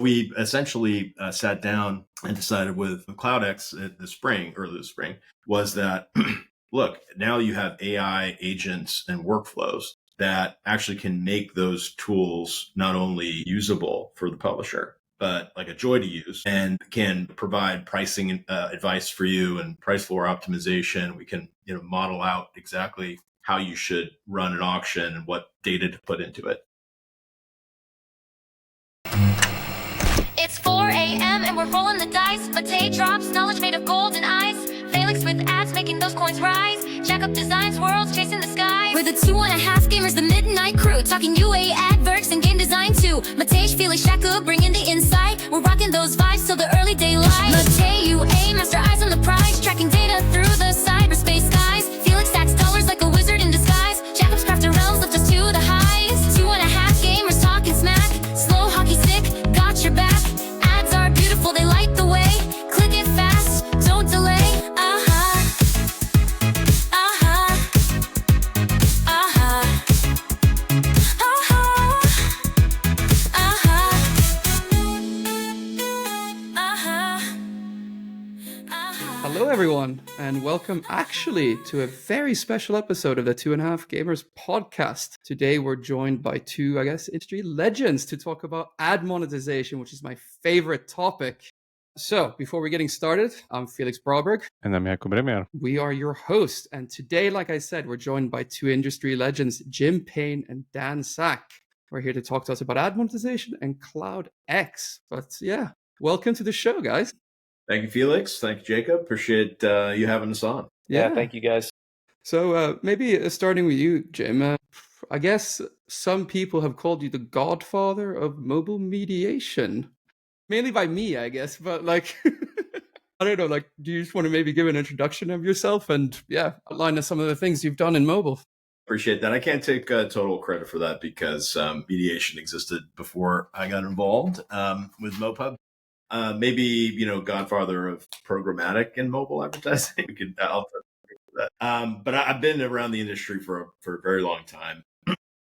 We essentially sat down and decided with CloudX early this spring, was that, look, now you have AI agents and workflows that actually can make those tools not only usable for the publisher, but like a joy to use, and can provide pricing advice for you and price floor optimization. We can model out exactly how you should run an auction and what data to put into it. It's 4 a.m. and we're rolling the dice. Matei drops knowledge made of golden eyes. Felix with ads making those coins rise. Jakub designs worlds chasing the skies. We're the 2.5 gamers, the midnight crew, talking UA adverts and game design too. Matei, Felix, Jakub bringing the insight. We're rocking those vibes till the early daylight. Matei, UA, master eyes on the prize, tracking data through the cyberspace skies. Felix stacks dollars like a wizard in disguise. Jakub's crafted realms lift us to the highs. 2.5 gamers talking smack. Slow hockey stick, got your back. Ads are beautiful, they light the way. Click it fast, don't delay. Hello everyone, and welcome actually to a very special episode of the 2.5 Gamers podcast. Today we're joined by two, industry legends to talk about ad monetization, which is my favorite topic. So, before we're getting started, I'm Felix Broberg. And I'm Jakub. We are your host, and today, like I said, we're joined by two industry legends, Payne and Dan Sack. We're here to talk to us about ad monetization and CloudX. But yeah, welcome to the show, guys. Thank you, Felix. Thank you, Jakub. Appreciate you having us on. Yeah, thank you, guys. So maybe starting with you, Jim, I guess some people have called you the godfather of mobile mediation. Mainly by me, I guess. But I don't know, do you just want to maybe give an introduction of yourself and, outline some of the things you've done in mobile? Appreciate that. I can't take total credit for that because mediation existed before I got involved with MoPub. Maybe, godfather of programmatic and mobile advertising. I'll for that. But I've been around the industry for a very long time.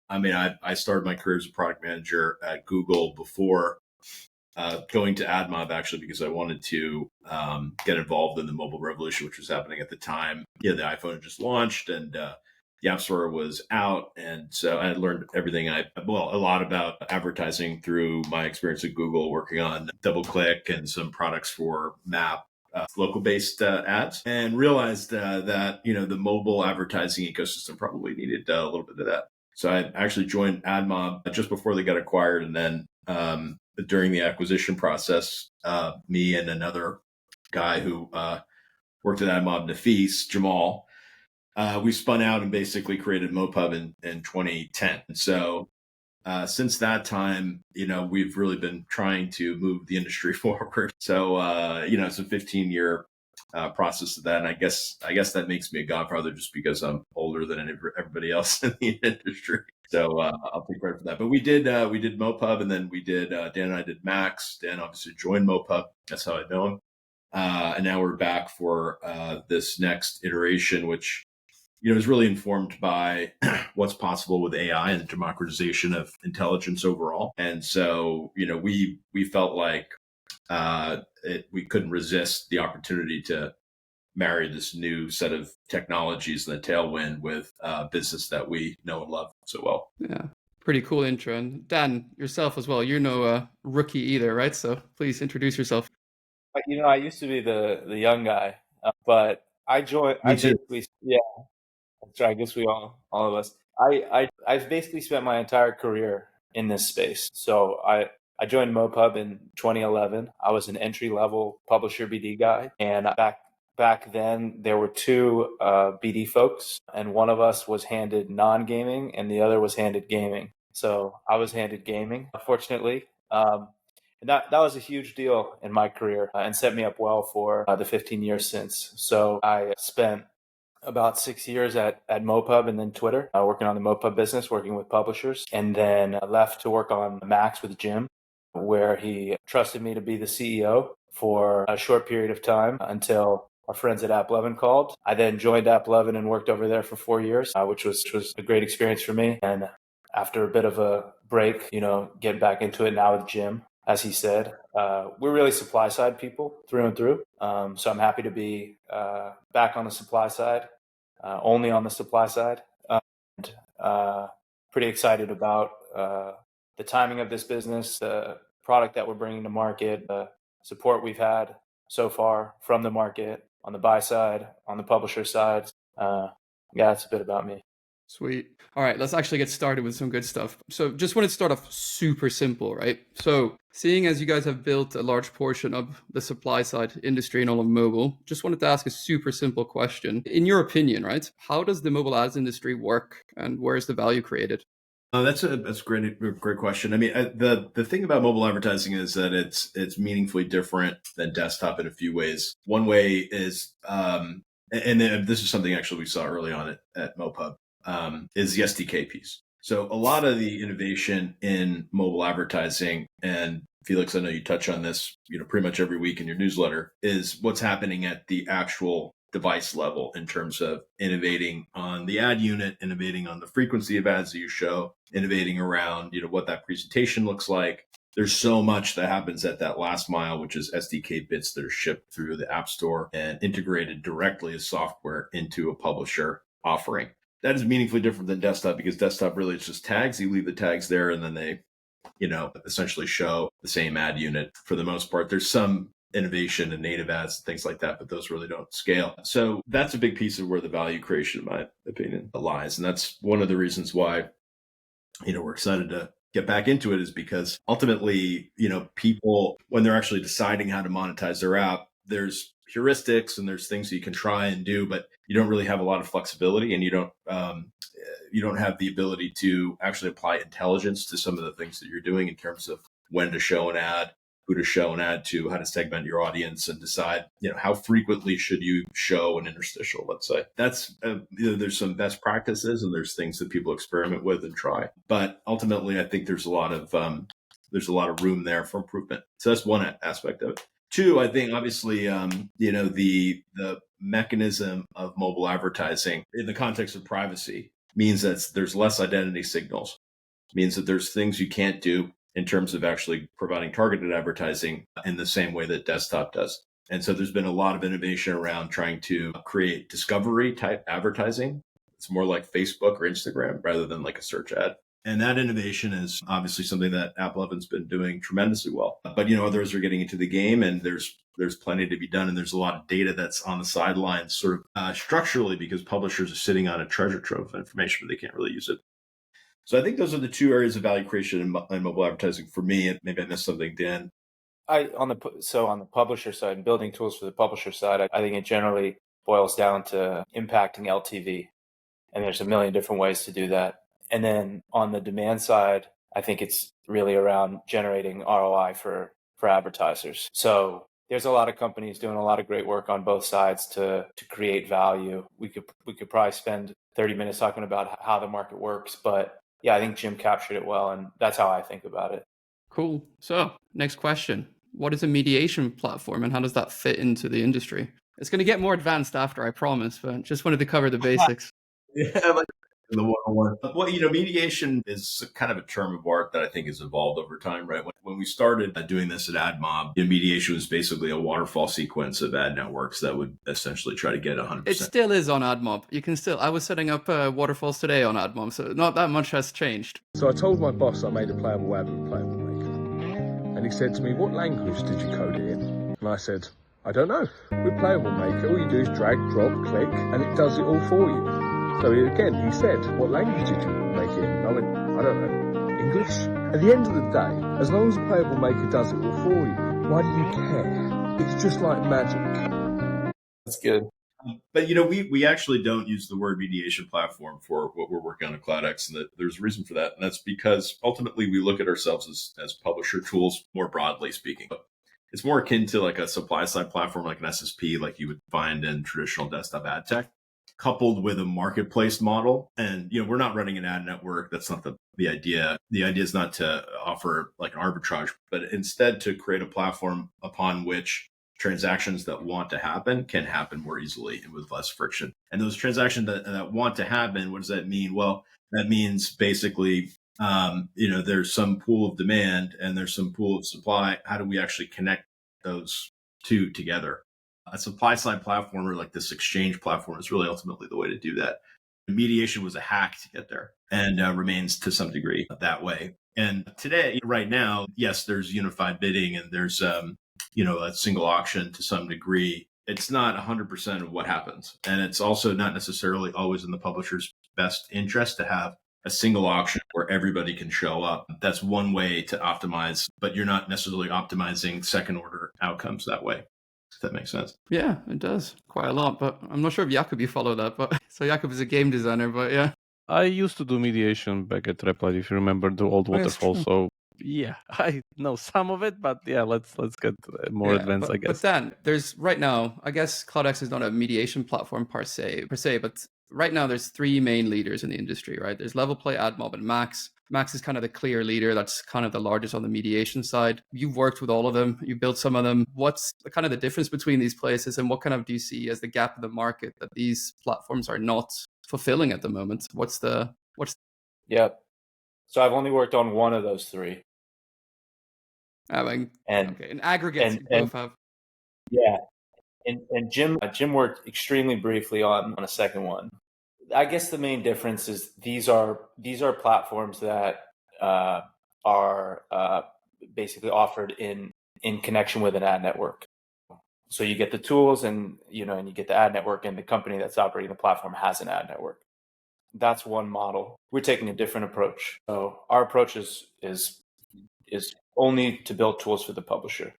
I mean, I started my career as a product manager at Google before going to AdMob, actually, because I wanted to get involved in the mobile revolution, which was happening at the time. Yeah, the iPhone had just launched and the App Store was out. And so I had learned everything a lot about advertising through my experience at Google, working on DoubleClick and some products for Map, local-based ads, and realized that, the mobile advertising ecosystem probably needed a little bit of that. So I actually joined AdMob just before they got acquired. And then during the acquisition process, me and another guy who worked at AdMob, Nafis, Jamal, we spun out and basically created MoPub in 2010. And so since that time, we've really been trying to move the industry forward. So, it's a 15-year process of that. And I guess that makes me a godfather just because I'm older than everybody else in the industry. So I'll take credit for that. But we did MoPub, and then we did, Dan and I did Max. Dan obviously joined MoPub. That's how I know him. And now we're back for this next iteration, which is really informed by what's possible with AI and the democratization of intelligence overall. And so, we felt like we couldn't resist the opportunity to marry this new set of technologies and the tailwind with business that we know and love so well. Yeah, pretty cool intro. And Dan, yourself as well. You're no rookie either, right? So please introduce yourself. I used to be the young guy, but I joined. That's right. I guess we all of us. I've basically spent my entire career in this space. So I joined MoPub in 2011. I was an entry-level publisher BD guy, and back then there were two BD folks, and one of us was handed non-gaming, and the other was handed gaming. So I was handed gaming, fortunately. And that was a huge deal in my career and set me up well for the 15 years since. So I spent about 6 years at MoPub and then Twitter, working on the MoPub business, working with publishers, and then left to work on Max with Jim, where he trusted me to be the CEO for a short period of time until our friends at App11 called. I then joined App11 and worked over there for 4 years, which was a great experience for me. And after a bit of a break, getting back into it now with Jim, as he said. We're really supply side people through and through. So I'm happy to be back on the supply side, only on the supply side. And pretty excited about the timing of this business, the product that we're bringing to market, the support we've had so far from the market on the buy side, on the publisher side. Yeah, that's a bit about me. Sweet. All right, let's actually get started with some good stuff. So just wanted to start off super simple, right? So seeing as you guys have built a large portion of the supply side industry and all of mobile, just wanted to ask a super simple question. In your opinion, right, how does the mobile ads industry work and where is the value created? That's a great question. I mean, the thing about mobile advertising is that it's meaningfully different than desktop in a few ways. One way is, and this is something actually we saw early on at MoPub, is the SDK piece. So a lot of the innovation in mobile advertising, and Felix, I know you touch on this, pretty much every week in your newsletter, is what's happening at the actual device level in terms of innovating on the ad unit, innovating on the frequency of ads that you show, innovating around, what that presentation looks like. There's so much that happens at that last mile, which is SDK bits that are shipped through the App Store and integrated directly as software into a publisher offering. That is meaningfully different than desktop because desktop really is just tags. You leave the tags there and then they, essentially show the same ad unit for the most part. There's some innovation and native ads and things like that, but those really don't scale. So that's a big piece of where the value creation, in my opinion, lies. And that's one of the reasons why, we're excited to get back into it, is because ultimately, people, when they're actually deciding how to monetize their app, there's heuristics and there's things that you can try and do, but you don't really have a lot of flexibility, and you don't have the ability to actually apply intelligence to some of the things that you're doing in terms of when to show an ad, who to show an ad to, how to segment your audience, and decide, how frequently should you show an interstitial, let's say. That's, there's some best practices and there's things that people experiment with and try. But ultimately, I think there's a lot of room there for improvement. So that's one aspect of it. Two, I think obviously, the mechanism of mobile advertising in the context of privacy means that there's less identity signals, means that there's things you can't do in terms of actually providing targeted advertising in the same way that desktop does. And so there's been a lot of innovation around trying to create discovery type advertising. It's more like Facebook or Instagram rather than like a search ad. And that innovation is obviously something that AppLovin's been doing tremendously well. But, others are getting into the game, and there's plenty to be done. And there's a lot of data that's on the sidelines sort of structurally, because publishers are sitting on a treasure trove of information, but they can't really use it. So I think those are the two areas of value creation in mobile advertising for me. Maybe I missed something, Dan. On the publisher side and building tools for the publisher side, I think it generally boils down to impacting LTV. And there's a million different ways to do that. And then on the demand side, I think it's really around generating ROI for advertisers. So there's a lot of companies doing a lot of great work on both sides to create value. We could probably spend 30 minutes talking about how the market works, but yeah, I think Jim captured it well, and that's how I think about it. Cool. So next question. What is a mediation platform and how does that fit into the industry? It's going to get more advanced after, I promise, but just wanted to cover the basics. Yeah, the one-on-one. Well, mediation is kind of a term of art that I think has evolved over time, right? When we started doing this at AdMob, mediation was basically a waterfall sequence of ad networks that would essentially try to get 100%. It still is on AdMob. I was setting up waterfalls today on AdMob, so not that much has changed. So I told my boss I made a playable ad with Playable Maker. And he said to me, "What language did you code it in?" And I said, "I don't know. With Playable Maker, all you do is drag, drop, click, and it does it all for you." So he said, "What language did you make it in?" I went, "I don't know. English?" At the end of the day, as long as the Playable Maker does it all for you, why do you care? It's just like magic. That's good. But, we actually don't use the word mediation platform for what we're working on at CloudX, and there's a reason for that. And that's because ultimately we look at ourselves as publisher tools, more broadly speaking. It's more akin to like a supply side platform, like an SSP, like you would find in traditional desktop ad tech, coupled with a marketplace model. And, we're not running an ad network. That's not the idea. The idea is not to offer like arbitrage, but instead to create a platform upon which transactions that want to happen can happen more easily and with less friction. And those transactions that want to happen, what does that mean? Well, that means basically There's some pool of demand and there's some pool of supply. How do we actually connect those two together? A supply side platform or like this exchange platform is really ultimately the way to do that. Mediation was a hack to get there and remains to some degree that way. And today, right now, yes, there's unified bidding and there's, a single auction to some degree. It's not 100% of what happens. And it's also not necessarily always in the publisher's best interest to have a single auction where everybody can show up. That's one way to optimize, but you're not necessarily optimizing second order outcomes that way. If that makes sense. Yeah, it does quite a lot, but I'm not sure if Jakub, you follow that. But so Jakub is a game designer, but yeah. I used to do mediation back at Replit, if you remember the old waterfall. So yeah, I know some of it, but yeah, let's get more advanced, I guess. But Dan, there's right now, I guess CloudX is not a mediation platform per se, but right now there's three main leaders in the industry, right? There's LevelPlay, AdMob, and Max. Max is kind of the clear leader. That's kind of the largest on the mediation side. You've worked with all of them. You built some of them. What's kind of the difference between these places, and what kind of do you see as the gap in the market that these platforms are not fulfilling at the moment? What's Yep. So I've only worked on one of those three. In aggregate, you both have. Yeah. And Jim worked extremely briefly on a second one. I guess the main difference is these are platforms that are basically offered in connection with an ad network. So you get the tools and you get the ad network, and the company that's operating the platform has an ad network. That's one model. We're taking a different approach. So our approach is only to build tools for the publisher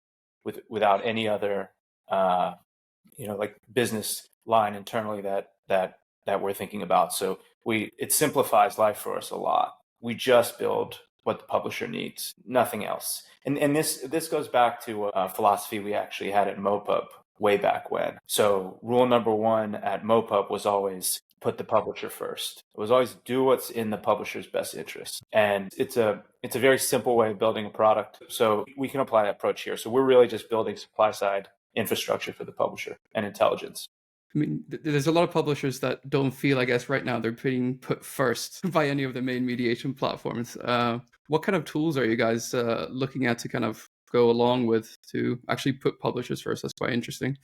without any other like business line internally that we're thinking about. So it simplifies life for us a lot. We just build what the publisher needs, nothing else. And this goes back to a philosophy we actually had at MoPub way back when. So rule number one at MoPub was always put the publisher first. It was always do what's in the publisher's best interest. And it's a very simple way of building a product. So we can apply that approach here. So we're really just building supply side infrastructure for the publisher and intelligence. I mean, there's a lot of publishers that don't feel, I guess, right now they're being put first by any of the main mediation platforms. What kind of tools are you guys looking at to kind of go along with to actually put publishers first? That's quite interesting.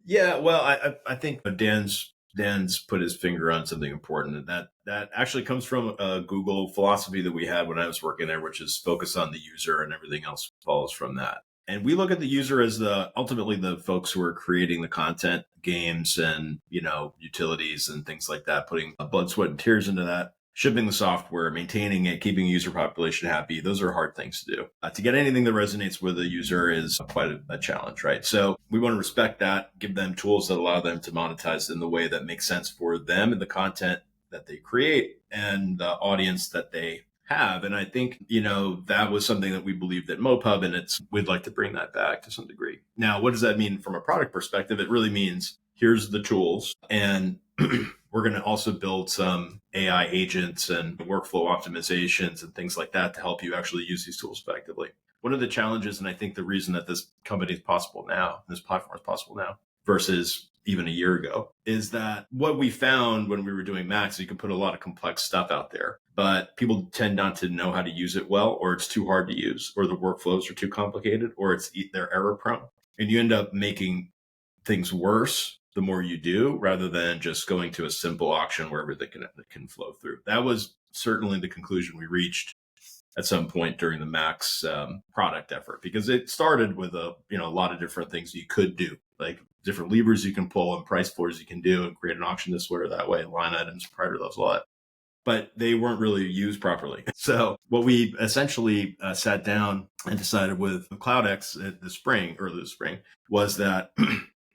Yeah, well, I think Dan's put his finger on something important, and that actually comes from a Google philosophy that we had when I was working there, which is focus on the user, and everything else follows from that. And we look at the user as ultimately the folks who are creating the content, games and, utilities and things like that, putting blood, sweat, and tears into that, shipping the software, maintaining it, keeping a user population happy. Those are hard things to do. To get anything that resonates with a user is quite a challenge, right? So we want to respect that, give them tools that allow them to monetize in the way that makes sense for them and the content that they create and the audience that they have. And I think, that was something that we believed at MoPub, and we'd like to bring that back to some degree. Now, what does that mean from a product perspective? It really means here's the tools, and we're going to also build some AI agents and workflow optimizations and things like that to help you actually use these tools effectively. One of the challenges, and I think the reason that this company is possible now, this platform is possible now versus even a year ago, is that what we found when we were doing Max, you can put a lot of complex stuff out there, but people tend not to know how to use it well, or it's too hard to use, or the workflows are too complicated, or they're error prone. And you end up making things worse the more you do, rather than just going to a simple auction where everything can flow through. That was certainly the conclusion we reached at some point during the Max product effort, because it started with a lot of different things you could do, like different levers you can pull and price floors you can do and create an auction this way or that way, line items, prior to those, a lot. But they weren't really used properly. So what we essentially sat down and decided with CloudX early this spring, was that,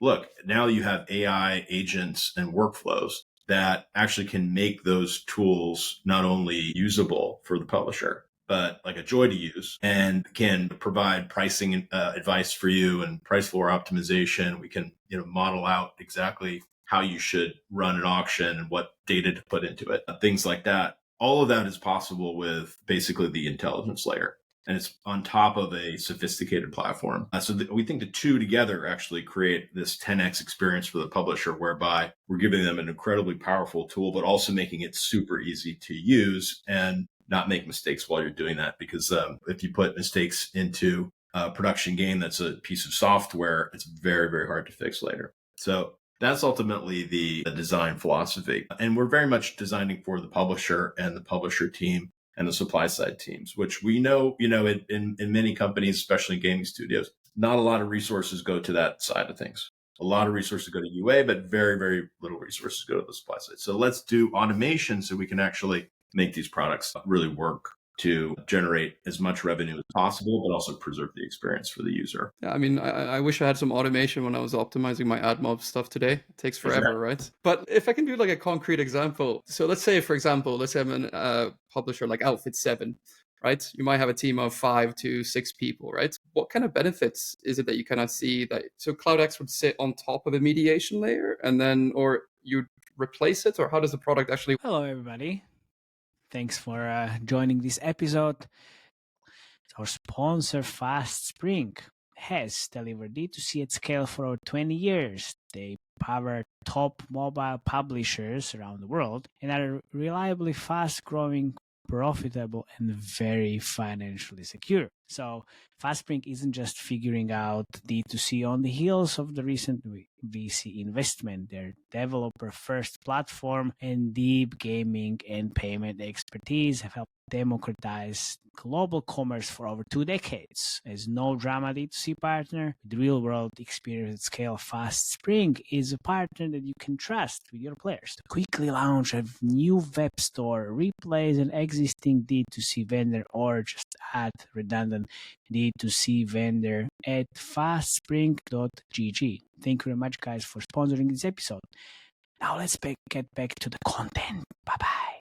look, now you have AI agents and workflows that actually can make those tools not only usable for the publisher, but like a joy to use, and can provide pricing advice for you and price floor optimization. We can, model out exactly how you should run an auction and what data to put into it, things like that. All of that is possible with basically the intelligence layer. And it's on top of a sophisticated platform. So we think the two together actually create this 10x experience for the publisher, whereby we're giving them an incredibly powerful tool, but also making it super easy to use. And not make mistakes while you're doing that. Because if you put mistakes into a production game that's a piece of software, it's very, very hard to fix later. So that's ultimately the design philosophy. And we're very much designing for the publisher and the publisher team and the supply side teams, which we know, in many companies, especially in gaming studios, not a lot of resources go to that side of things. A lot of resources go to UA, but very, very little resources go to the supply side. So let's do automation so we can actually make these products really work to generate as much revenue as possible, but also preserve the experience for the user. Yeah, I mean, I wish I had some automation when I was optimizing my AdMob stuff today. It takes forever, right? But if I can do like a concrete example. So let's say, for example, let's have a publisher like Outfit 7, right? You might have a team of 5 to 6 people, right? What kind of benefits is it that you kind of see that? So CloudX would sit on top of a mediation layer and then, or you'd replace it, or how does the product actually? Hello, everybody. Thanks for joining this episode. Our sponsor, FastSpring, has delivered D2C at scale for over 20 years. They power top mobile publishers around the world and are reliably fast-growing, profitable, and very financially secure. So FastSpring isn't just figuring out D2C on the heels of the recent VC investment. Their developer-first platform and deep gaming and payment expertise have helped democratize global commerce for over 2 decades. As no drama D2C partner with real-world experience at scale, FastSpring is a partner that you can trust with your players. To quickly launch a new web store, replace an existing D2C vendor, or just add redundant D2C vendor at fastspring.gg. Thank you very much, guys, for sponsoring this episode. Now let's get back to the content. Bye-bye.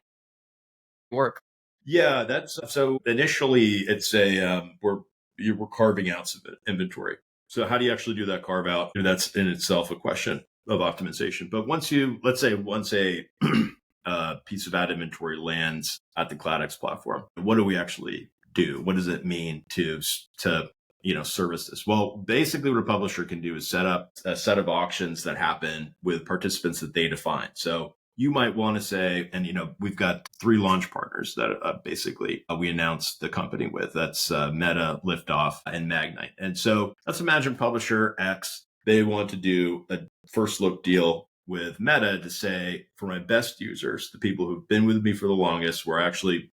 Work. Yeah, that's so initially it's we're carving out some inventory. So how do you actually do that carve out? That's in itself a question of optimization. But once a piece of ad inventory lands at the CloudX platform, what do we actually do? What does it mean to service this? Well, basically what a publisher can do is set up a set of auctions that happen with participants that they define. So you might want to say, and we've got 3 launch partners that basically we announced the company with. That's Meta, Liftoff, and Magnite. And so let's imagine publisher X, they want to do a first look deal with Meta to say, for my best users, the people who've been with me for the longest, where I actually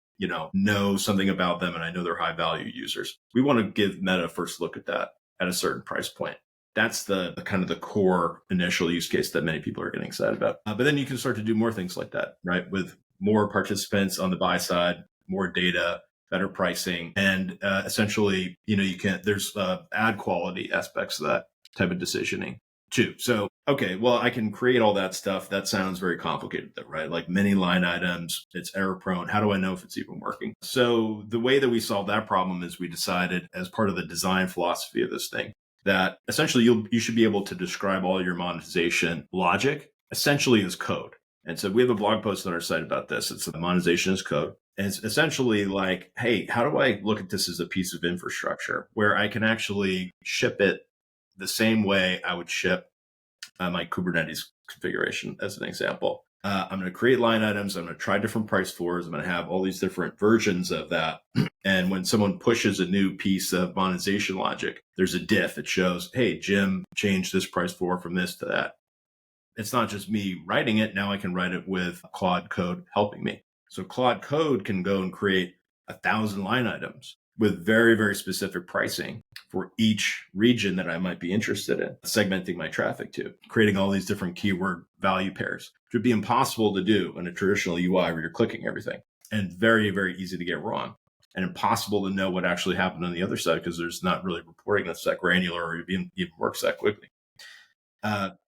know something about them and I know they're high value users. We want to give Meta a first look at that at a certain price point. That's the kind of the core initial use case that many people are getting excited about. But then you can start to do more things like that, right? With more participants on the buy side, more data, better pricing, and essentially, there's ad quality aspects of that type of decisioning too. So, okay, well, I can create all that stuff. That sounds very complicated though, right? Like many line items, it's error prone. How do I know if it's even working? So the way that we solve that problem is we decided, as part of the design philosophy of this thing, that essentially you should be able to describe all your monetization logic essentially as code. And so we have a blog post on our site about this. It's the monetization as code. And it's essentially like, hey, how do I look at this as a piece of infrastructure where I can actually ship it the same way I would ship my Kubernetes configuration, as an example. I'm going to create line items. I'm going to try different price floors. I'm going to have all these different versions of that. And when someone pushes a new piece of monetization logic, there's a diff. It shows, hey, Jim changed this price floor from this to that. It's not just me writing it. Now I can write it with Claude Code helping me. So Claude Code can go and create 1,000 line items with very, very specific pricing for each region that I might be interested in, segmenting my traffic to, creating all these different keyword value pairs, which would be impossible to do in a traditional UI where you're clicking everything, and very, very easy to get wrong, and impossible to know what actually happened on the other side because there's not really reporting that's that granular or even works that quickly.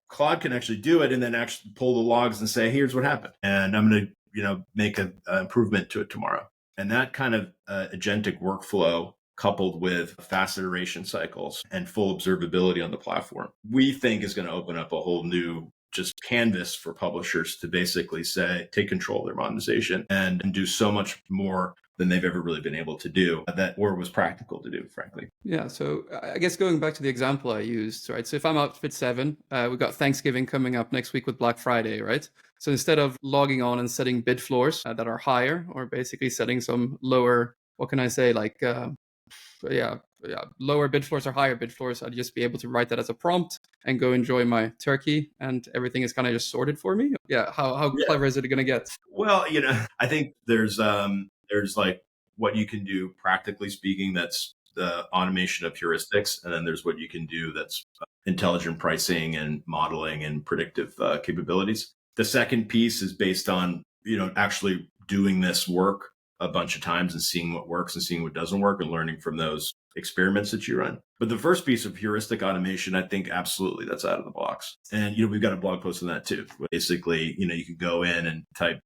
Claude can actually do it and then actually pull the logs and say, here's what happened. And I'm going to make an improvement to it tomorrow. And that kind of agentic workflow, coupled with fast iteration cycles and full observability on the platform, we think is going to open up a whole new just canvas for publishers to basically say, take control of their monetization and do so much more than they've ever really been able to do that, or was practical to do, frankly. Yeah, so I guess going back to the example I used, right? So if I'm Outfit 7, we've got Thanksgiving coming up next week with Black Friday, right? So instead of logging on and setting bid floors that are higher, or basically setting some lower, what can I say, like, lower bid floors or higher bid floors, I'd just be able to write that as a prompt and go enjoy my turkey, and everything is kind of just sorted for me. Yeah, how clever is it going to get? Well, I think there's like what you can do practically speaking, that's the automation of heuristics, and then there's what you can do that's intelligent pricing and modeling and predictive capabilities. The second piece is based on actually doing this work a bunch of times and seeing what works and seeing what doesn't work and learning from those experiments that you run. But the first piece of heuristic automation, I think absolutely that's out of the box. And we've got a blog post on that too. Basically, you can go in and type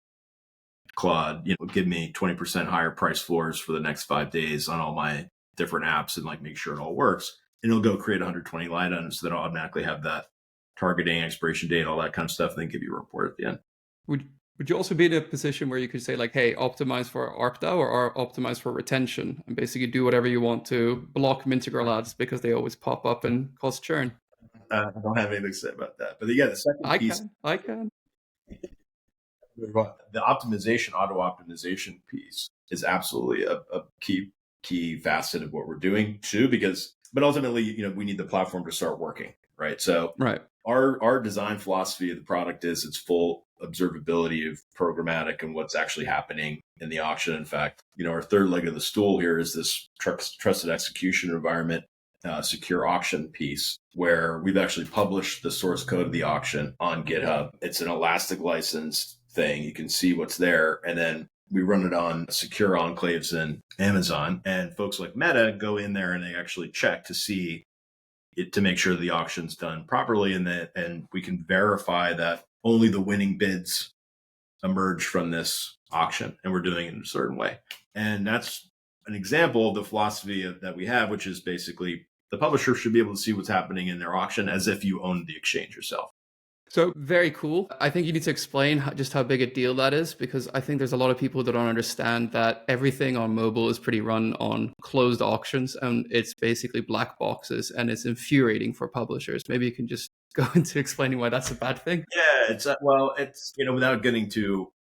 Claude, give me 20% higher price floors for the next 5 days on all my different apps and like make sure it all works. And it'll go create 120 line items that automatically have that targeting, expiration date, all that kind of stuff, and then give you a report at the end. Would you also be in a position where you could say like, hey, optimize for ARPDAO or optimize for retention, and basically do whatever you want to block integral ads because they always pop up and cause churn? I don't have anything to say about that. But yeah, the second piece. I can. The optimization, auto optimization piece is absolutely a key facet of what we're doing too, but ultimately, we need the platform to start working, right? So right. Our design philosophy of the product is its full observability of programmatic and what's actually happening in the auction. In fact, our third leg of the stool here is this trusted execution environment, secure auction piece, where we've actually published the source code of the auction on GitHub. It's an elastic license thing. You can see what's there. And then we run it on secure enclaves in Amazon, and folks like Meta go in there and they actually check to see it, to make sure the auction's done properly, and we can verify that only the winning bids emerge from this auction, and we're doing it in a certain way. And that's an example of the philosophy that we have, which is basically the publisher should be able to see what's happening in their auction as if you own the exchange yourself. So very cool. I think you need to explain just how big a deal that is, because I think there's a lot of people that don't understand that everything on mobile is pretty run on closed auctions, and it's basically black boxes, and it's infuriating for publishers. Maybe you can just go into explaining why that's a bad thing. Yeah, it's without getting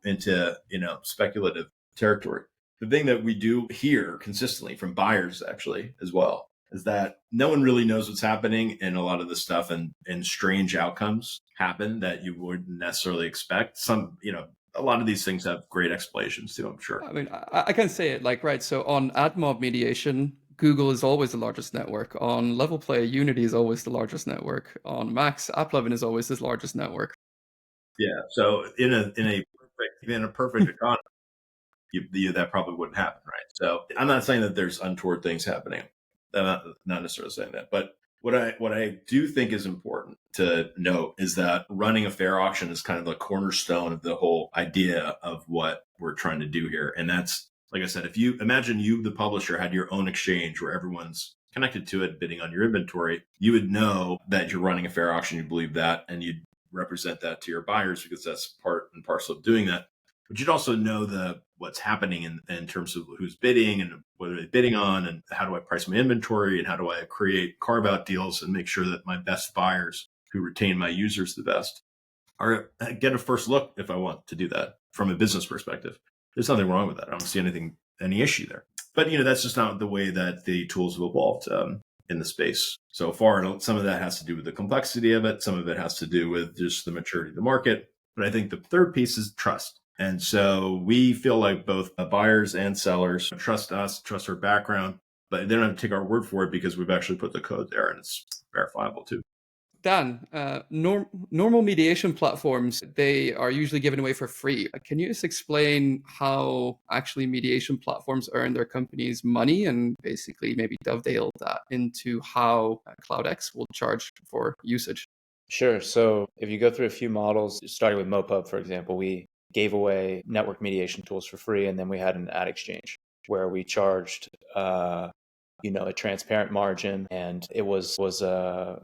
into speculative territory. The thing that we do hear consistently from buyers actually as well is that no one really knows what's happening in a lot of this stuff, and strange outcomes happen that you wouldn't necessarily expect. A lot of these things have great explanations too, I'm sure. I mean, I can say it like, right, so on AdMob mediation, Google is always the largest network. On Level Play, Unity is always the largest network. On Max, AppLovin is always the largest network. Yeah, so in a perfect economy, that probably wouldn't happen, right? So I'm not saying that there's untoward things happening. I'm not necessarily saying that, but what I do think is important to note is that running a fair auction is kind of the cornerstone of the whole idea of what we're trying to do here. And that's, like I said, if you imagine the publisher, had your own exchange where everyone's connected to it, bidding on your inventory, you would know that you're running a fair auction. You believe that, and you'd represent that to your buyers because that's part and parcel of doing that. But you'd also know what's happening in terms of who's bidding and what are they bidding on, and how do I price my inventory, and how do I create carve-out deals and make sure that my best buyers who retain my users the best get a first look if I want to do that from a business perspective. There's nothing wrong with that. I don't see any issue there. But that's just not the way that the tools have evolved in the space so far. Some of that has to do with the complexity of it. Some of it has to do with just the maturity of the market. But I think the third piece is trust. And so we feel like both buyers and sellers trust us, trust our background, but they don't have to take our word for it because we've actually put the code there and it's verifiable too. Dan, normal mediation platforms, they are usually given away for free. Can you just explain how actually mediation platforms earn their companies money, and basically maybe dovetail that into how CloudX will charge for usage? Sure. So if you go through a few models, starting with MoPub, for example, we gave away network mediation tools for free, and then we had an ad exchange where we charged a transparent margin, and it was a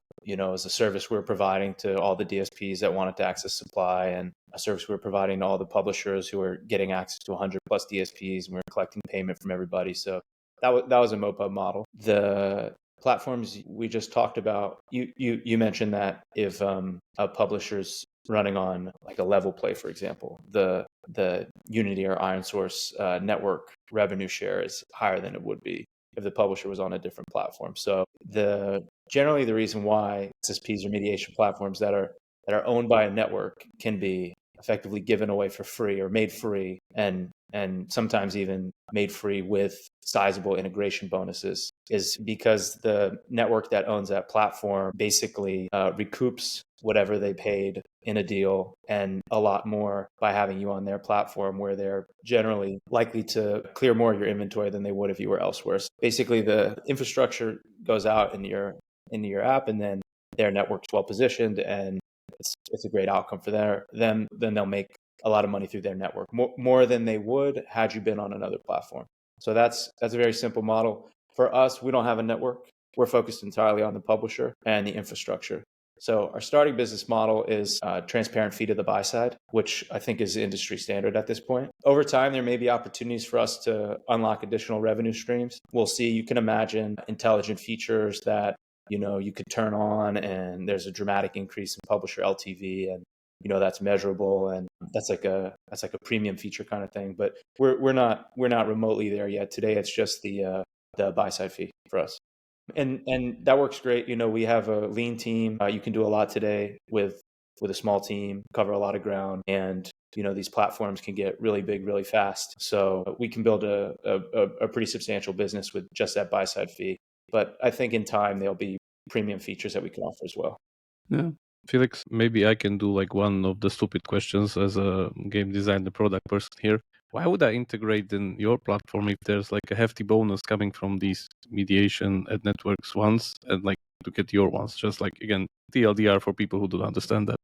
service we were providing to all the DSPs that wanted to access supply, and a service we were providing to all the publishers who were getting access to 100 plus DSPs, and we were collecting payment from everybody. So that was a MoPub model. The platforms we just talked about, you mentioned that if a publisher's running on like a level play, for example, the Unity or Iron Source network revenue share is higher than it would be if the publisher was on a different platform. So generally the reason why SSPs or mediation platforms that are owned by a network can be effectively given away for free or made free, and sometimes even made free with sizable integration bonuses, is because the network that owns that platform basically recoups whatever they paid in a deal and a lot more by having you on their platform, where they're generally likely to clear more of your inventory than they would if you were elsewhere. So basically, the infrastructure goes out into your app, and then their network's well positioned, and it's a great outcome for them. Then they'll make a lot of money through their network, more than they would had you been on another platform. So that's a very simple model. For us, we don't have a network. We're focused entirely on the publisher and the infrastructure. So our starting business model is transparent fee to the buy side, which I think is industry standard at this point. Over time, there may be opportunities for us to unlock additional revenue streams. We'll see. You can imagine intelligent features that you could turn on, and there's a dramatic increase in publisher LTV, and that's measurable, and that's like a premium feature kind of thing. But we're not remotely there yet. Today, it's just the buy side fee for us. And that works great. We have a lean team. You can do a lot today with a small team, cover a lot of ground, and these platforms can get really big really fast. So we can build a pretty substantial business with just that buy side fee. But I think in time there'll be premium features that we can offer as well. Yeah. Felix, maybe I can do like one of the stupid questions as a game designer product person here. Why would I integrate in your platform if there's like a hefty bonus coming from these mediation ad networks ones, and like to get your ones? Just like, again, TLDR for people who don't understand that.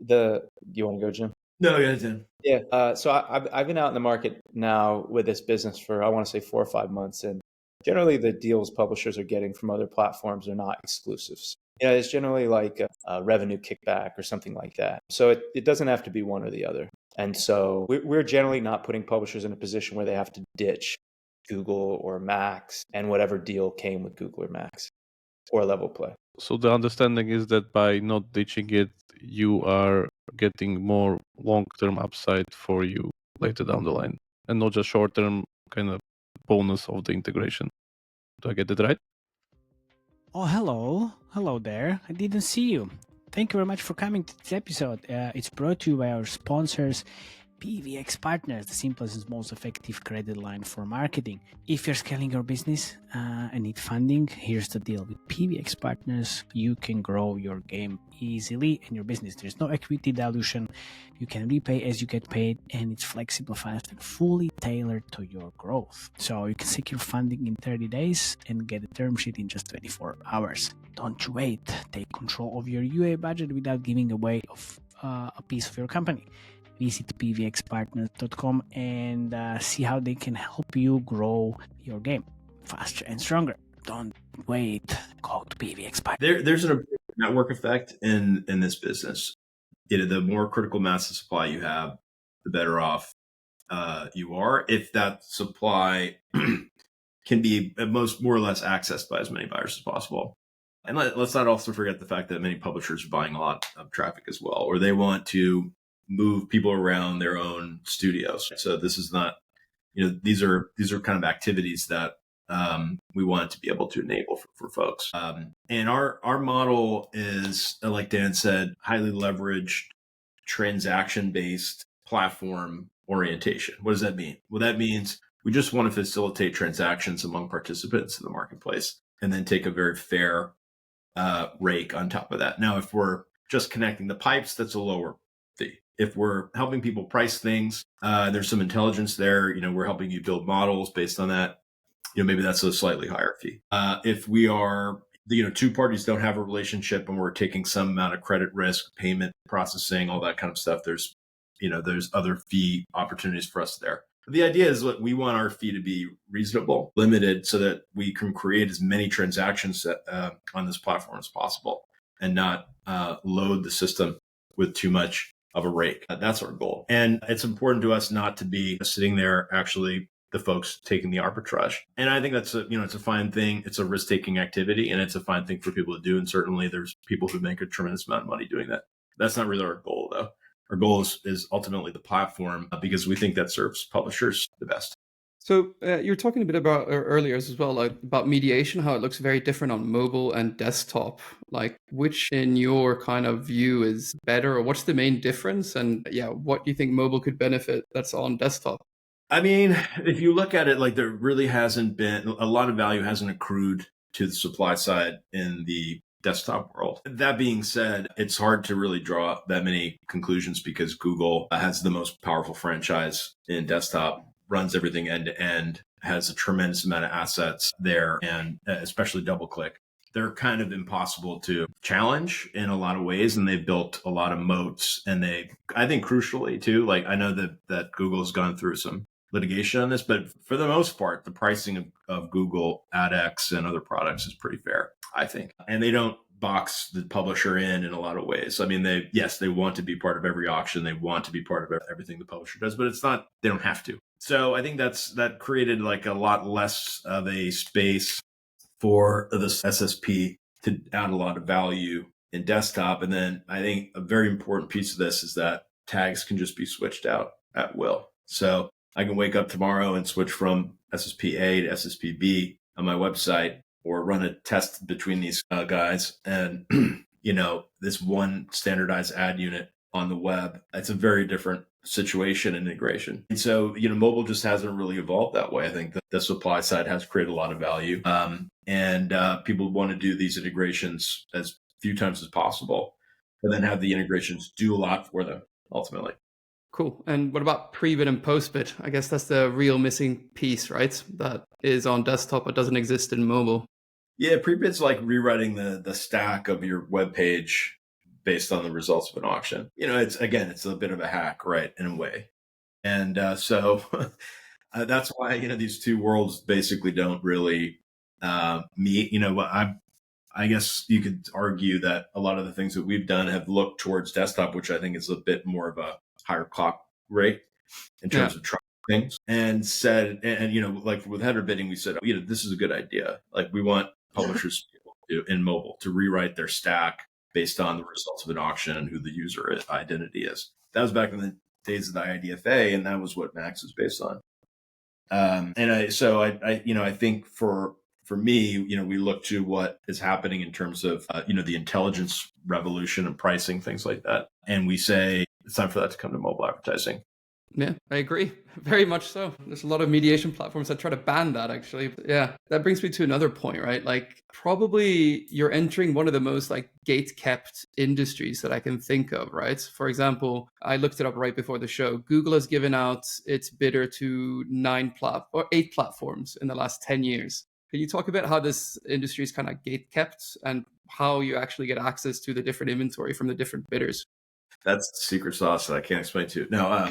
Do you want to go, Jim? No, yeah, Jim. Yeah. So I've been out in the market now with this business for, I want to say, 4 or 5 months. And generally the deals publishers are getting from other platforms are not exclusives. It's generally like a revenue kickback or something like that. So it doesn't have to be one or the other. And so we're generally not putting publishers in a position where they have to ditch Google or Max and whatever deal came with Google or Max or Level Play. So the understanding is that by not ditching it, you are getting more long-term upside for you later down the line, and not just short-term kind of bonus of the integration. Do I get it right? Oh, hello there. I didn't see you. Thank you very much for coming to this episode. It's brought to you by our sponsors, PVX Partners, the simplest and most effective credit line for marketing. If you're scaling your business and need funding, here's the deal. With PVX Partners, you can grow your game easily in your business. There's no equity dilution. You can repay as you get paid, and it's flexible, fast, and fully tailored to your growth. So you can secure funding in 30 days and get a term sheet in just 24 hours. Don't you wait. Take control of your UA budget without giving away a piece of your company. Visit pvxpartners.com and see how they can help you grow your game faster and stronger. Don't wait. Go to PVX Partners. There's a network effect in this business. The more critical mass of supply you have, the better off you are. If that supply can be at most more or less accessed by as many buyers as possible. And let's not also forget the fact that many publishers are buying a lot of traffic as well, or they want to move people around their own studios. So this is not, these are kind of activities that we want to be able to enable for folks. And our model is, like Dan said, highly leveraged, transaction-based platform orientation. What does that mean? Well, that means we just want to facilitate transactions among participants in the marketplace and then take a very fair rake on top of that. Now, if we're just connecting the pipes, that's a lower fee. If we're helping people price things, there's some intelligence there. We're helping you build models based on that. Maybe that's a slightly higher fee. If we are, two parties don't have a relationship and we're taking some amount of credit risk, payment processing, all that kind of stuff, there's other fee opportunities for us there. But the idea is that we want our fee to be reasonable, limited, so that we can create as many transactions on this platform as possible and not load the system with too much of a rake. That's our goal. And it's important to us not to be sitting there actually the folks taking the arbitrage. And I think that's it's a fine thing. It's a risk-taking activity, and it's a fine thing for people to do. And certainly there's people who make a tremendous amount of money doing that. That's not really our goal, though. Our goal is ultimately the platform, because we think that serves publishers the best. So you were talking a bit about earlier as well, like, about mediation, how it looks very different on mobile and desktop. Like, which in your kind of view is better, or what's the main difference? And what do you think mobile could benefit that's on desktop? I mean, if you look at it, like, there really hasn't been a lot of value hasn't accrued to the supply side in the desktop world. That being said, it's hard to really draw that many conclusions because Google has the most powerful franchise in desktop, runs everything end to end, has a tremendous amount of assets there, and especially DoubleClick. They're kind of impossible to challenge in a lot of ways, and they've built a lot of moats. And I think crucially too, like, I know that Google's gone through some litigation on this, but for the most part, the pricing of Google AdX and other products is pretty fair, I think. And they don't box the publisher in a lot of ways. I mean, they want to be part of every auction. They want to be part of everything the publisher does, but they don't have to. So I think that created like a lot less of a space for this SSP to add a lot of value in desktop. And then I think a very important piece of this is that tags can just be switched out at will. So I can wake up tomorrow and switch from SSP A to SSP B on my website, or run a test between these guys. And, this one standardized ad unit on the web, it's a very different situation and integration. And so, mobile just hasn't really evolved that way. I think that the supply side has created a lot of value. And people want to do these integrations as few times as possible, and then have the integrations do a lot for them ultimately. Cool. And what about pre-bid and post-bid? I guess that's the real missing piece, right? That is on desktop but doesn't exist in mobile. Yeah, pre-bid's like rewriting the stack of your web page based on the results of an auction. It's a bit of a hack, right, in a way. And so that's why, these two worlds basically don't really meet. I guess you could argue that a lot of the things that we've done have looked towards desktop, which I think is a bit more of a higher clock rate in terms of trying things, and said, and like with header bidding, we said, this is a good idea. Like, we want publishers to be able to, in mobile, to rewrite their stack based on the results of an auction and who the user identity is. That was back in the days of the IDFA, and that was what Max was based on. I think for me, we look to what is happening in terms of, the intelligence revolution and pricing, things like that. And we say it's time for that to come to mobile advertising. Yeah, I agree. Very much so. There's a lot of mediation platforms that try to ban that, actually. But yeah, that brings me to another point, right? Like, probably you're entering one of the most like gate-kept industries that I can think of, right? For example, I looked it up right before the show. Google has given out its bidder to 8 platforms in the last 10 years. Can you talk about how this industry is kind of gate-kept and how you actually get access to the different inventory from the different bidders? That's the secret sauce that I can't explain to you. No,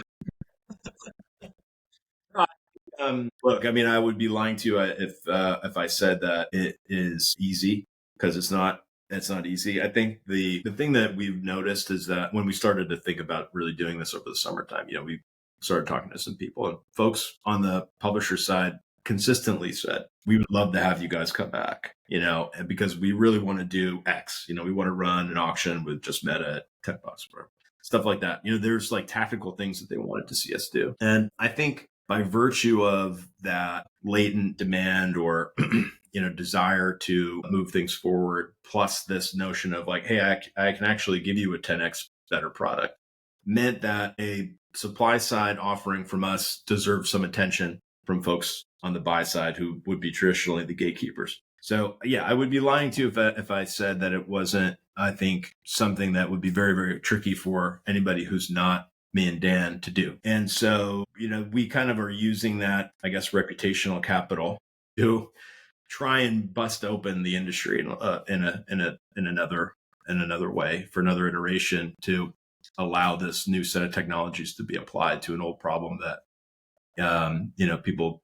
look, I mean, I would be lying to you if I said that it is easy, because it's not. It's not easy. I think the thing that we've noticed is that when we started to think about really doing this over the summertime, we started talking to some people, and folks on the publisher side consistently said, we would love to have you guys come back, because we really want to do X. We want to run an auction with just Meta at $10 or stuff like that. There's like tactical things that they wanted to see us do. And I think by virtue of that latent demand or, desire to move things forward, plus this notion of like, hey, I can actually give you a 10x better product, meant that a supply side offering from us deserved some attention from folks on the buy side who would be traditionally the gatekeepers. So yeah, I would be lying to you if I said that it wasn't, I think, something that would be very, very tricky for anybody who's not me and Dan to do. And so, we kind of are using that, I guess, reputational capital to try and bust open the industry in another way, for another iteration, to allow this new set of technologies to be applied to an old problem that people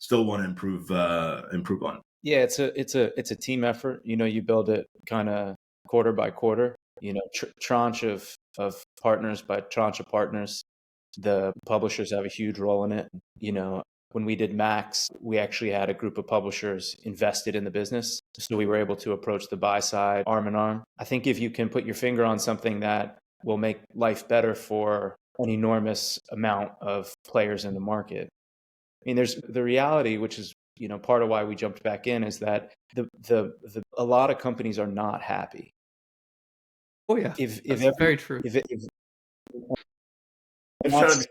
still want to improve on. Yeah, it's a team effort. You build it kind of quarter by quarter. Tranche of partners, by tranche of partners. The publishers have a huge role in it. You know, when we did Max, we actually had a group of publishers invested in the business. So we were able to approach the buy side arm in arm. I think if you can put your finger on something that will make life better for an enormous amount of players in the market. I mean, there's the reality, which is, you know, part of why we jumped back in, is that a lot of companies are not happy. Oh yeah, that's very true. It's not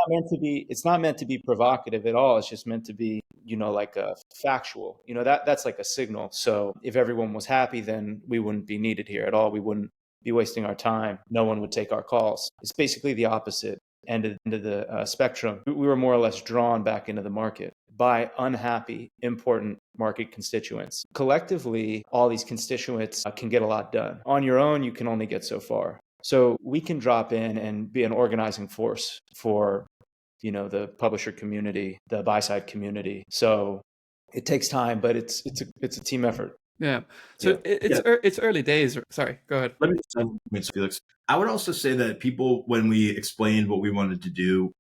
meant to be. It's not meant to be provocative at all. It's just meant to be, you know, like a factual. You know, that's like a signal. So if everyone was happy, then we wouldn't be needed here at all. We wouldn't be wasting our time. No one would take our calls. It's basically the opposite end of the spectrum. We were more or less drawn back into the market by unhappy, important market constituents. Collectively, all these constituents can get a lot done. On your own, you can only get so far. So we can drop in and be an organizing force for, you know, the publisher community, the buy-side community. So it takes time, but it's a team effort. Yeah. So it's early days. Sorry, go ahead. Let me Felix. I would also say that people, when we explained what we wanted to do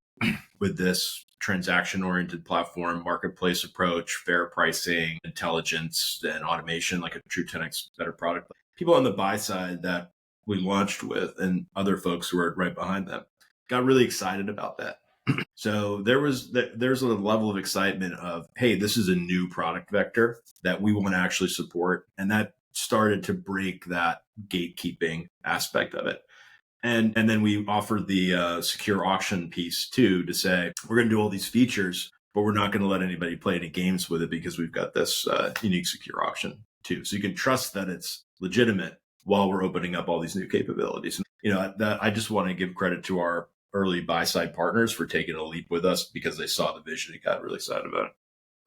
with this transaction-oriented platform, marketplace approach, fair pricing, intelligence, and automation, like a true 10x better product, people on the buy side that we launched with and other folks who were right behind them got really excited about that. So there's a level of excitement of, hey, this is a new product vector that we want to actually support. And that started to break that gatekeeping aspect of it. And then we offered the secure auction piece too, to say, we're going to do all these features, but we're not going to let anybody play any games with it because we've got this unique secure auction too. So you can trust that it's legitimate while we're opening up all these new capabilities. You know, I just want to give credit to our early buy-side partners for taking a leap with us because they saw the vision and got really excited about it.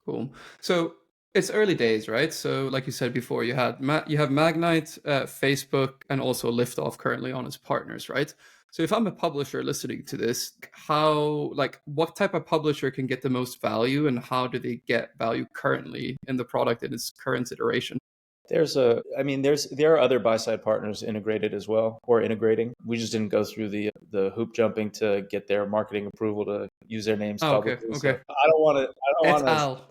Cool. So it's early days, right? So like you said before, you have Magnite, Facebook, and also Liftoff currently on as partners, right? So if I'm a publisher listening to this, what type of publisher can get the most value, and how do they get value currently in the product in its current iteration? There are other buy-side partners integrated as well, or integrating. We just didn't go through the hoop jumping to get their marketing approval to use their names publicly. Okay. So I don't want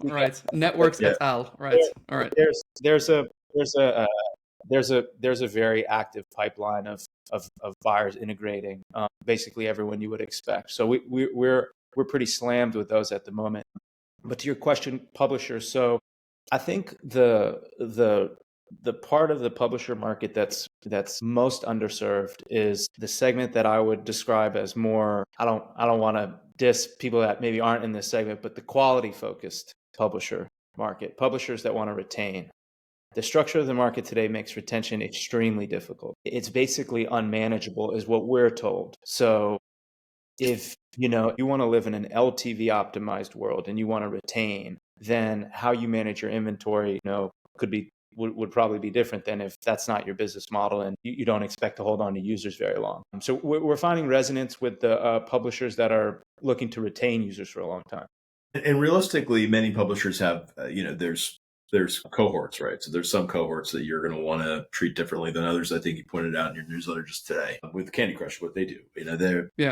to. Right. Networks et al. Right. All right. There's a very active pipeline of buyers integrating basically everyone you would expect. So we're pretty slammed with those at the moment. But to your question, publishers. So I think the part of the publisher market that's most underserved is the segment that I would describe as more, I don't want to diss people that maybe aren't in this segment, but the quality focused publisher market, publishers that want to retain. The structure of the market today makes retention extremely difficult. It's basically unmanageable is what we're told. So if you want to live in an LTV optimized world and you want to retain, then how you manage your inventory, would probably be different than if that's not your business model and you don't expect to hold on to users very long. So we're finding resonance with the publishers that are looking to retain users for a long time. And realistically, many publishers have, there's cohorts, right? So there's some cohorts that you're going to want to treat differently than others. I think you pointed out in your newsletter just today with Candy Crush, what they do.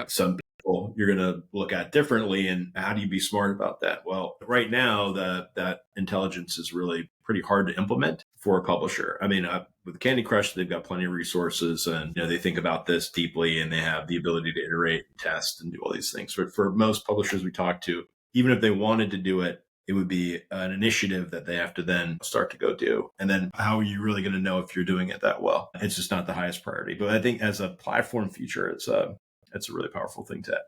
Some people you're going to look at differently, and how do you be smart about that? Well, right now, that intelligence is really pretty hard to implement for a publisher. I mean, with Candy Crush, they've got plenty of resources, and they think about this deeply, and they have the ability to iterate, test, and do all these things. But for most publishers we talk to, even if they wanted to do it, it would be an initiative that they have to then start to go do. And then how are you really going to know if you're doing it that well? It's just not the highest priority. But I think as a platform feature, it's a really powerful thing to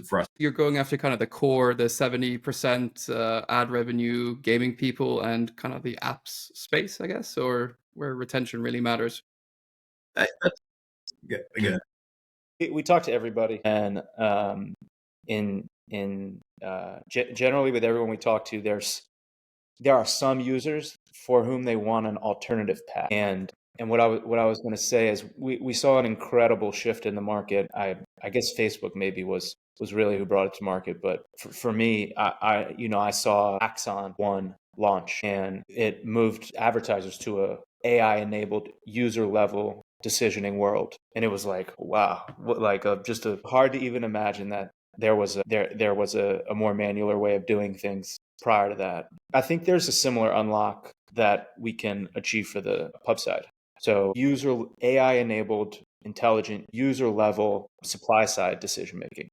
for us. You're going after kind of the core, the 70% ad revenue gaming people and kind of the apps space, I guess, or where retention really matters. Again. We talk to everybody, and generally with everyone we talk to, there are some users for whom they want an alternative path. And what I was going to say is we saw an incredible shift in the market. I guess Facebook maybe was really who brought it to market, but for me, I saw Axon One launch, and it moved advertisers to AI-enabled user-level decisioning world. And it was like, wow, just hard to even imagine that there was a more manual way of doing things prior to that. I think there's a similar unlock that we can achieve for the pub side. So AI-enabled, intelligent, user-level supply-side decision-making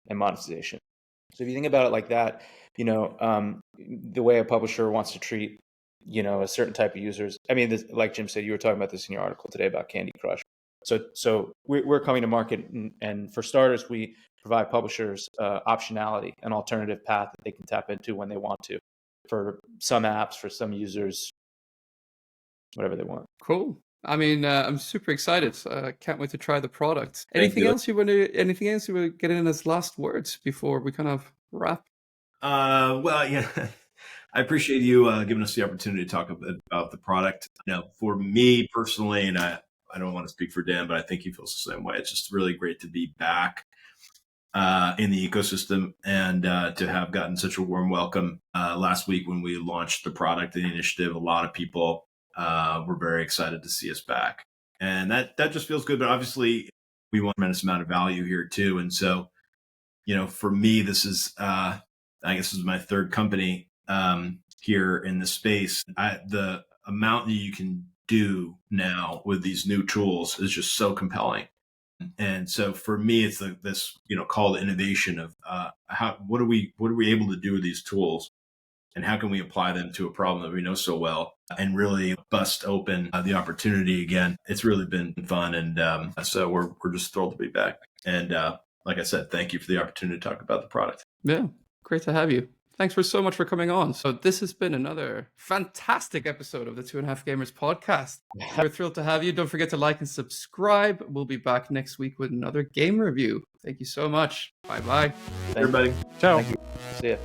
and monetization. So if you think about it like that, the way a publisher wants to treat, a certain type of users. I mean, like Jim said, you were talking about this in your article today about Candy Crush. So we're coming to market, and for starters, we provide publishers optionality, an alternative path that they can tap into when they want to, for some apps, for some users, whatever they want. Cool. I mean, I'm super excited. Can't wait to try the product. Anything else you want to get in as last words before we kind of wrap? Well, yeah, I appreciate you giving us the opportunity to talk a bit about the product. For me personally, and I don't want to speak for Dan, but I think he feels the same way. It's just really great to be back in the ecosystem and to have gotten such a warm welcome last week when we launched the product and the initiative. A lot of people were very excited to see us back, and that just feels good. But obviously, we want a tremendous amount of value here too. And so, for me, this is I guess this is my third company here in the space. The amount that you can do now with these new tools is just so compelling. And so for me, it's this call to innovation of what are we able to do with these tools, and how can we apply them to a problem that we know so well and really bust open the opportunity again. It's really been fun, and so we're just thrilled to be back. And like I said, thank you for the opportunity to talk about the product. Yeah, great to have you. Thanks so much for coming on. So this has been another fantastic episode of the 2.5 Gamers podcast. We're thrilled to have you. Don't forget to like and subscribe. We'll be back next week with another game review. Thank you so much. Bye-bye. Everybody. Ciao. Thank you. See ya.